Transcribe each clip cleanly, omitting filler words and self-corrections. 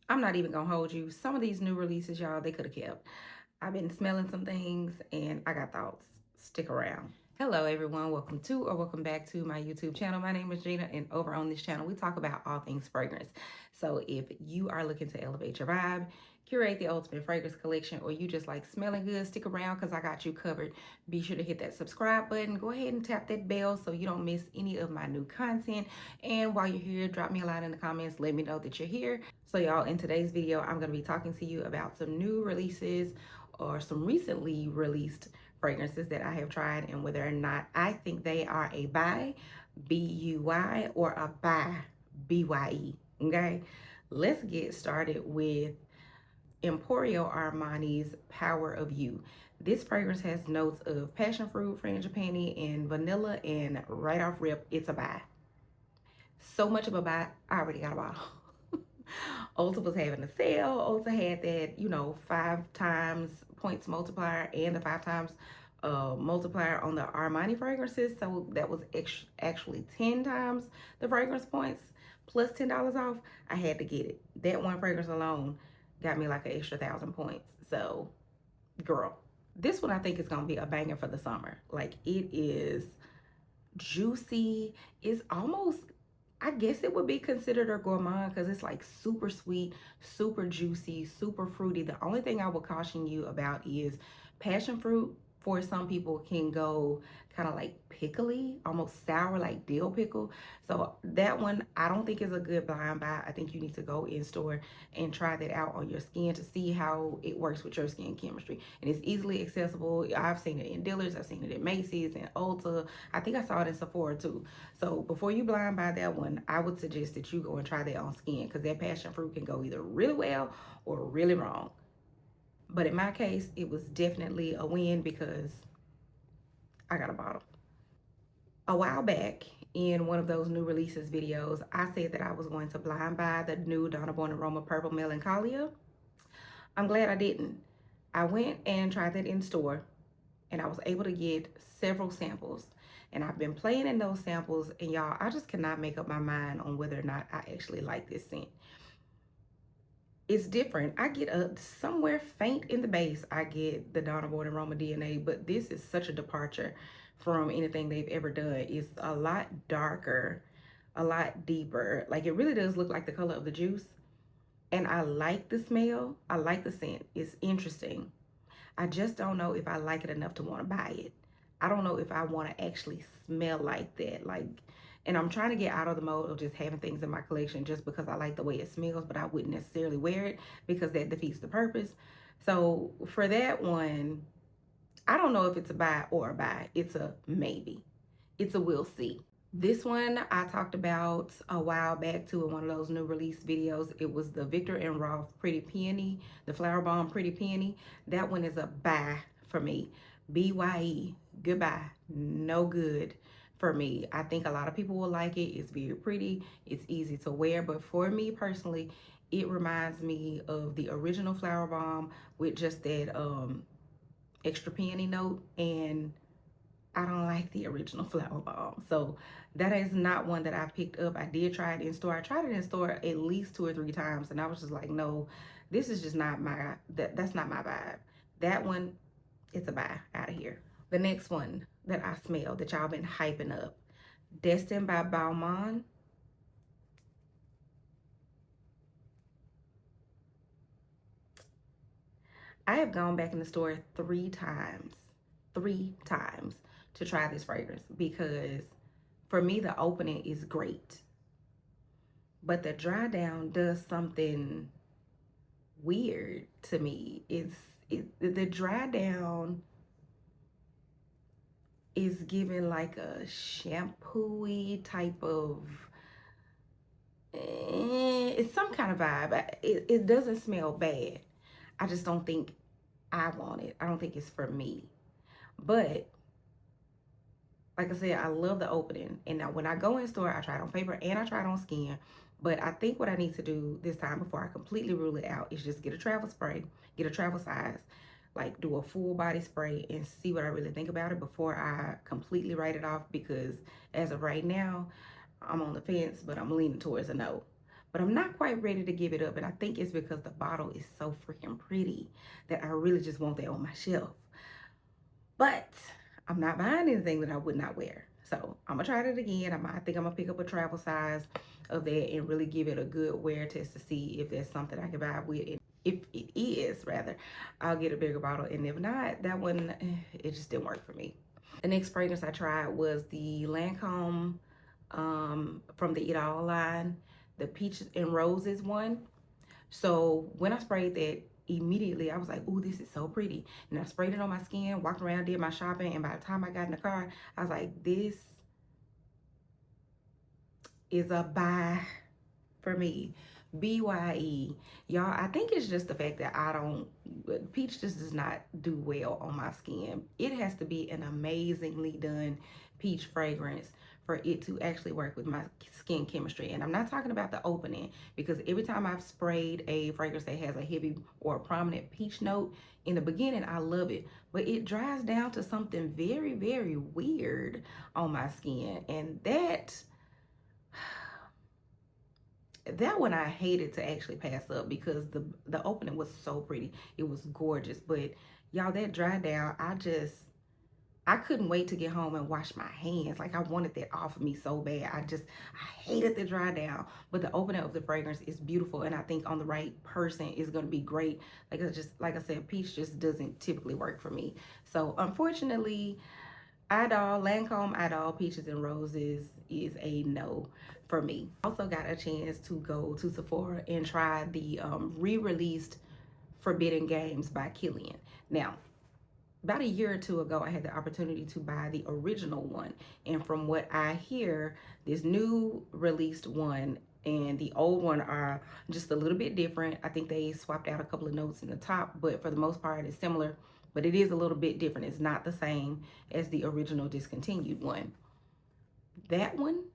I'm not even gonna hold you. Some of these new releases, y'all, they could have kept. I've been smelling some things and I got thoughts. Stick around. Hello, everyone. Welcome to or welcome back to my YouTube channel. My name is Gina, and over on this channel, we talk about all things fragrance. So, if you are looking to elevate your vibe, curate the ultimate fragrance collection, or you just like smelling good, stick around because I got you covered. Be sure to hit that subscribe button. Go ahead and tap that bell so you don't miss any of my new content. And while you're here, drop me a line in the comments. Let me know that you're here. So, y'all, in today's video, I'm going to be talking to you about some new releases or some recently released fragrances that I have tried and whether or not I think they are a buy, B-U-Y, or a buy, B-Y-E, okay? Let's get started with Emporio Armani's Power of You. This fragrance has notes of passion fruit, frangipani, and vanilla, and right off rip, it's a buy. So much of a buy, I already got a bottle. Ulta was having a sale. Ulta had that, 5 times points multiplier and the 5 times multiplier on the Armani fragrances. So that was actually 10 times the fragrance points plus $10 off. I had to get it. That one fragrance alone got me like an extra 1,000 points. So, girl, this one I think is going to be a banger for the summer. Like, it is juicy. It's almost, I guess it would be considered a gourmand because it's like super sweet, super juicy, super fruity. The only thing I would caution you about is passion fruit for some people can go kind of like pickly, almost sour like dill pickle. So that one I don't think is a good blind buy. I think you need to go in store and try that out on your skin to see how it works with your skin chemistry. And it's easily accessible. I've seen it in Dillard's, I've seen it at Macy's and Ulta. I think I saw it in Sephora too. So before you blind buy that one, I would suggest that you go and try that on skin because that passion fruit can go either really well or really wrong. But in my case, it was definitely a win because I got a bottle. A while back in one of those new releases videos, I said that I was going to blind buy the new Donna Born Roma Purple Melancholia. I'm glad I didn't. I went and tried that in store and I was able to get several samples. And I've been playing in those samples, and y'all, I just cannot make up my mind on whether or not I actually like this scent. It's different. I get a somewhere faint in the base. I get the Donna Born Roma DNA, but this is such a departure from anything they've ever done. It's a lot darker, a lot deeper. Like, it really does look like the color of the juice. And I like the smell. I like the scent. It's interesting. I just don't know if I like it enough to want to buy it. I don't know if I want to actually smell like that. Like, and I'm trying to get out of the mode of just having things in my collection just because I like the way it smells, but I wouldn't necessarily wear it because that defeats the purpose. So for that one, I don't know if it's a buy or a buy. It's a maybe. It's a we'll see. This one I talked about a while back too in one of those new release videos. It was the Viktor and Rolf Pretty Peony, the Flowerbomb Pretty Peony. That one is a buy for me. BYE, goodbye, no good for me. I think a lot of people will like it. It's very pretty, it's easy to wear, but for me personally, it reminds me of the original Flowerbomb with just that extra peony note, and I don't like the original Flowerbomb. So that is not one that I picked up. I did try it in store. I tried it in store at least 2 or 3 times, and I was just like, no, this is just not my, that's not my vibe. That one, it's a buy out of here. The next one that I smell that y'all been hyping up, Destin by Balmain. I have gone back in the store 3 times to try this fragrance because for me, the opening is great. But the dry down does something weird to me. The dry down is giving like a shampoo-y type of, it's some kind of vibe. It doesn't smell bad. I just don't think I want it. I don't think it's for me. But like I said, I love the opening. And now when I go in store, I try it on paper and I try it on skin. But I think what I need to do this time before I completely rule it out is just get a travel spray, get a travel size, like do a full body spray and see what I really think about it before I completely write it off. Because as of right now, I'm on the fence, but I'm leaning towards a no. but I'm not quite ready to give it up. And I think it's because the bottle is so freaking pretty that I really just want that on my shelf. But I'm not buying anything that I would not wear. So I'm gonna try it again. I think I'm gonna pick up a travel size of that and really give it a good wear test to see if there's something I can buy with it. If it is, rather, I'll get a bigger bottle. And if not, that one, it just didn't work for me. The next fragrance I tried was the Lancôme from the Idôle line, the Peaches and Roses one. So when I sprayed that, immediately I was like, ooh, this is so pretty. And I sprayed it on my skin, walked around, did my shopping, and by the time I got in the car, I was like, this is a buy for me. BYE. Y'all, I think it's just the fact that peach just does not do well on my skin. It has to be an amazingly done peach fragrance for it to actually work with my skin chemistry. And I'm not talking about the opening, because every time I've sprayed a fragrance that has a heavy or a prominent peach note, in the beginning, I love it, but it dries down to something very, very weird on my skin. And that one I hated to actually pass up, because the opening was so pretty. It was gorgeous, but y'all, that dried down, I couldn't wait to get home and wash my hands. Like, I wanted that off of me so bad. I hated the dry down. But the opening of the fragrance is beautiful, and I think on the right person is going to be great. Like I said, peach just doesn't typically work for me. So unfortunately, Lancôme Idôle Peaches and Roses is a no for me. Also got a chance to go to Sephora and try the re-released Forbidden Games by Kilian. Now, about a year or two ago, I had the opportunity to buy the original one. And from what I hear, this new released one and the old one are just a little bit different. I think they swapped out a couple of notes in the top, but for the most part, it's similar. But it is a little bit different. It's not the same as the original discontinued one. That one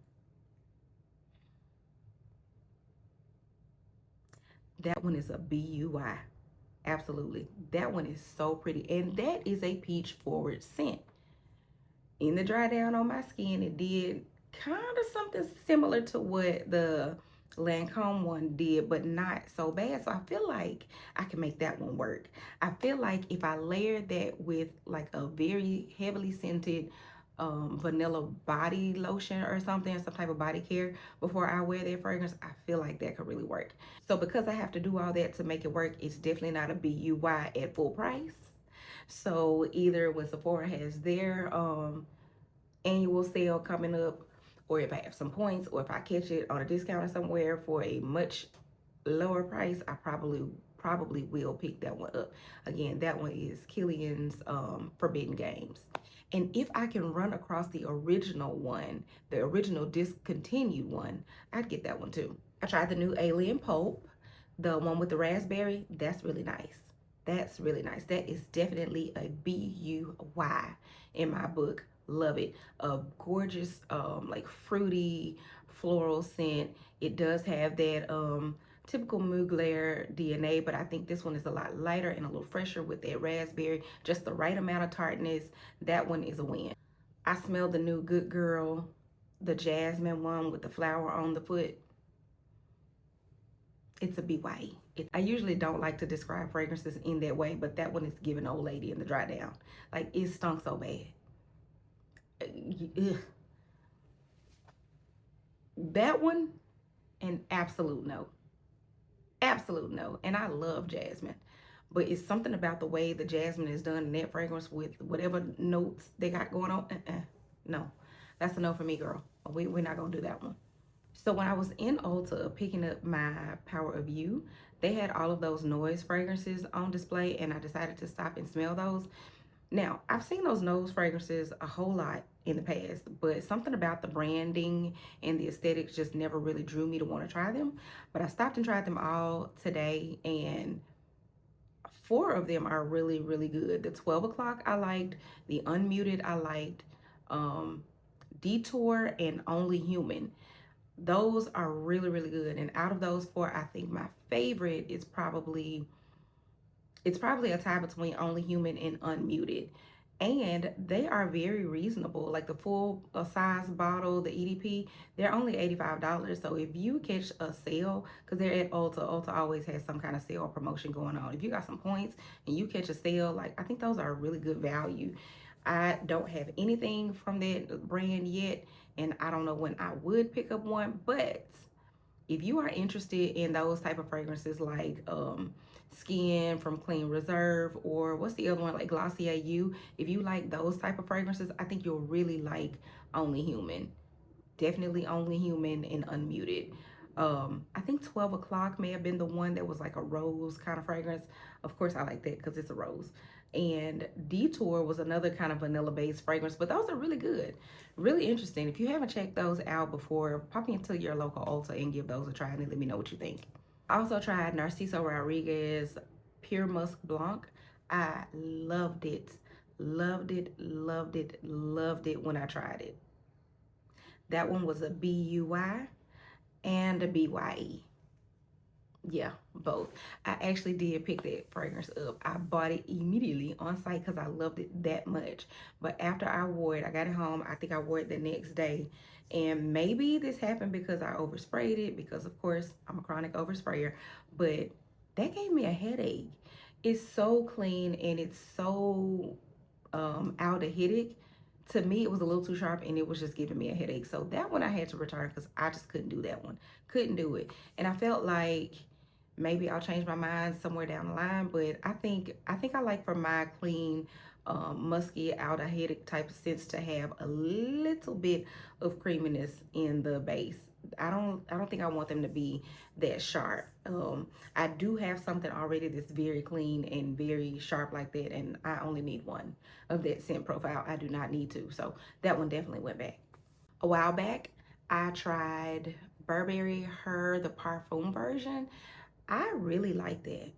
is a BUI. Absolutely. That one is so pretty. And that is a peach forward scent. In the dry down on my skin, it did kind of something similar to what the Lancôme one did, but not so bad. So I feel like I can make that one work. I feel like if I layer that with like a very heavily scented vanilla body lotion or something, some type of body care before I wear that fragrance, I feel like that could really work. So because I have to do all that to make it work, it's definitely not a BUY at full price. So either when Sephora has their annual sale coming up, or if I have some points, or if I catch it on a discount or somewhere for a much lower price, I probably will pick that one up. Again, that one is Kilian's Forbidden Games. And if I can run across the original one, the original discontinued one, I'd get that one too. I tried the new Alien Pulp, the one with the raspberry. That's really nice. That's really nice. That is definitely a BUY in my book. Love it. A gorgeous, like fruity floral scent. It does have that typical Mugler DNA, but I think this one is a lot lighter and a little fresher with that raspberry. Just the right amount of tartness. That one is a win. I smelled the new Good Girl, the Jasmine one with the flower on the foot. It's a BYE. I usually don't like to describe fragrances in that way, but that one is giving old lady in the dry down. Like, it stunk so bad. Ugh. That one, an absolute no. Absolute no. And I love Jasmine, but it's something about the way the Jasmine is done in that fragrance with whatever notes they got going on. No, that's a no for me, girl. We're not gonna do that one. So when I was in Ulta picking up my Power of You, they had all of those Noyz fragrances on display, and I decided to stop and smell those. Now, I've seen those Noyz fragrances a whole lot in the past, but something about the branding and the aesthetics just never really drew me to want to try them. But I stopped and tried them all today, and 4 of them are really, really good. The 12 o'clock I liked, the Unmuted I liked, Detour and Only Human. Those are really, really good. And out of those 4, I think my favorite is probably a tie between Only Human and Unmuted. and they are very reasonable. Like the full size bottle, the EDP, they're only $85. So if you catch a sale, because they're at Ulta always has some kind of sale or promotion going on. If you got some points and you catch a sale, like I think those are a really good value. I don't have anything from that brand yet, and I don't know when I would pick up one, but if you are interested in those type of fragrances like Skin from Clean Reserve, or what's the other one, like Glossier You, if you like those type of fragrances, I think you'll really like Only Human. Definitely Only Human and Unmuted. I think 12 o'clock may have been the one that was like a rose kind of fragrance. Of course I like that because it's a rose. And Detour was another kind of vanilla based fragrance, but those are really good, really interesting. If you haven't checked those out before, pop into your local Ulta and give those a try and let me know what you think. I also tried Narciso Rodriguez Pure Musk Blanc. I loved it, loved it, loved it, loved it when I tried it. That one was a BUY and a BYE. Yeah, both. I actually did pick that fragrance up. I bought it immediately on site because I loved it that much. But after I wore it, I got it home. I think I wore it the next day. And maybe this happened because I oversprayed it, because of course I'm a chronic oversprayer. But that gave me a headache. It's so clean and it's so aldehydic. To me, it was a little too sharp and it was just giving me a headache. So that one I had to return because I just couldn't do that one. Couldn't do it. And I felt like maybe I'll change my mind somewhere down the line, but I think I like for my clean, musky, aldehydic type of scents to have a little bit of creaminess in the base. I don't think I want them to be that sharp. I do have something already that's very clean and very sharp like that, and I only need one of that scent profile. I do not need two, so that one definitely went back. A while back, I tried Burberry Her, the Perfume version. I really like that.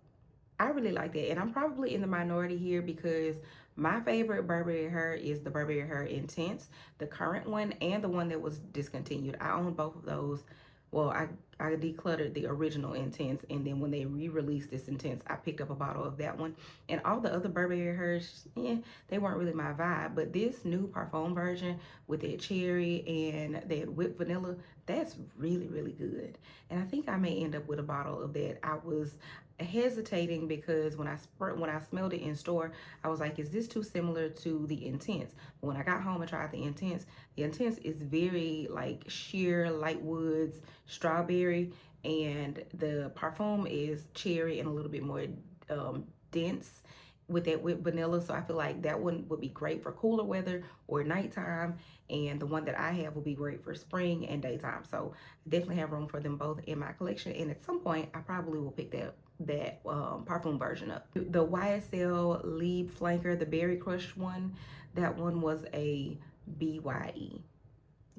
I really like that. And I'm probably in the minority here because my favorite Burberry Her is the Burberry Her Intense, the current one and the one that was discontinued. I own both of those. Well, I decluttered the original Intense, and then when they re-released this Intense, I picked up a bottle of that one. And all the other Burberry Hers, they weren't really my vibe. But this new Parfum version with that cherry and that whipped vanilla, that's really, really good. And I think I may end up with a bottle of that. I was hesitating because when I smelled it in store, I was like, is this too similar to the Intense? But when I got home and tried the Intense is very like sheer light woods, strawberry, and the Parfum is cherry and a little bit more dense with that whipped vanilla. So I feel like that one would be great for cooler weather or nighttime, and the one that I have will be great for spring and daytime. So definitely have room for them both in my collection, and at some point I probably will pick that Parfum version up. The YSL Libre Flanker, the Berry Crush one, that one was a BYE.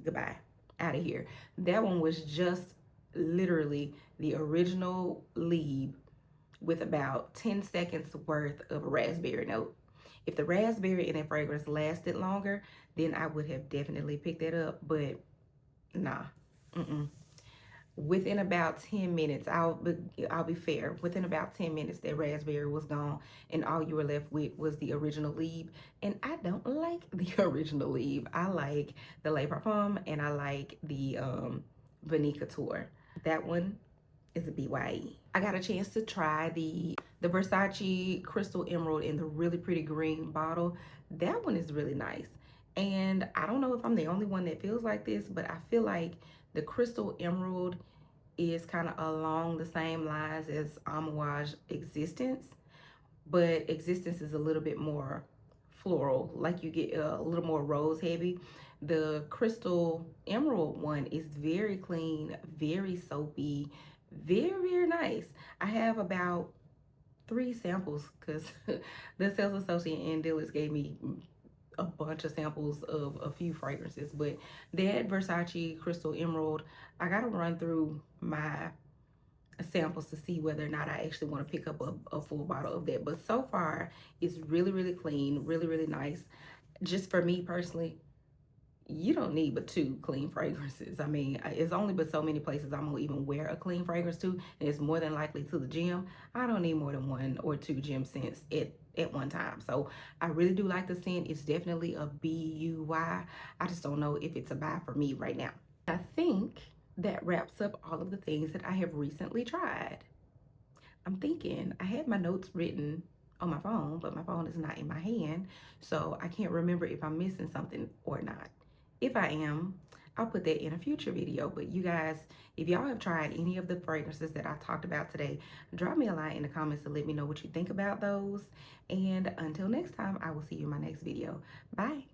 Goodbye, out of here. That one was just literally the original Libre with about 10 seconds worth of a raspberry note. If the raspberry in that fragrance lasted longer, then I would have definitely picked that up, but nah. Within about 10 minutes, I'll be fair, within about 10 minutes that raspberry was gone and all you were left with was the original Libre. And I don't like the original Libre. I like the Le Parfum and I like the Vanille Couture. That one is a BYE. I got a chance to try the Versace Crystal Emerald in the really pretty green bottle. That one is really nice. And I don't know if I'm the only one that feels like this, but I feel like the Crystal Emerald is kind of along the same lines as Amouage Existence, but Existence is a little bit more floral, like you get a little more rose heavy. The Crystal Emerald one is very clean, very soapy, very, very nice. I have about 3 samples because the sales associate and dealers gave me a bunch of samples of a few fragrances, but that Versace Crystal Emerald, I gotta run through my samples to see whether or not I actually want to pick up a full bottle of that. But so far it's really, really clean, really, really nice. Just for me personally, you don't need but 2 clean fragrances. I mean, it's only but so many places I'm gonna even wear a clean fragrance to, and it's more than likely to the gym. I don't need more than 1 or 2 gym scents at one time. So I really do like the scent. It's definitely a BUY. I just don't know if it's a buy for me right now. I think that wraps up all of the things that I have recently tried. I'm thinking I had my notes written on my phone, but my phone is not in my hand, so I can't remember if I'm missing something or not. If I am, I'll put that in a future video. But you guys, if y'all have tried any of the fragrances that I talked about today, drop me a line in the comments to let me know what you think about those. And until next time, I will see you in my next video. Bye.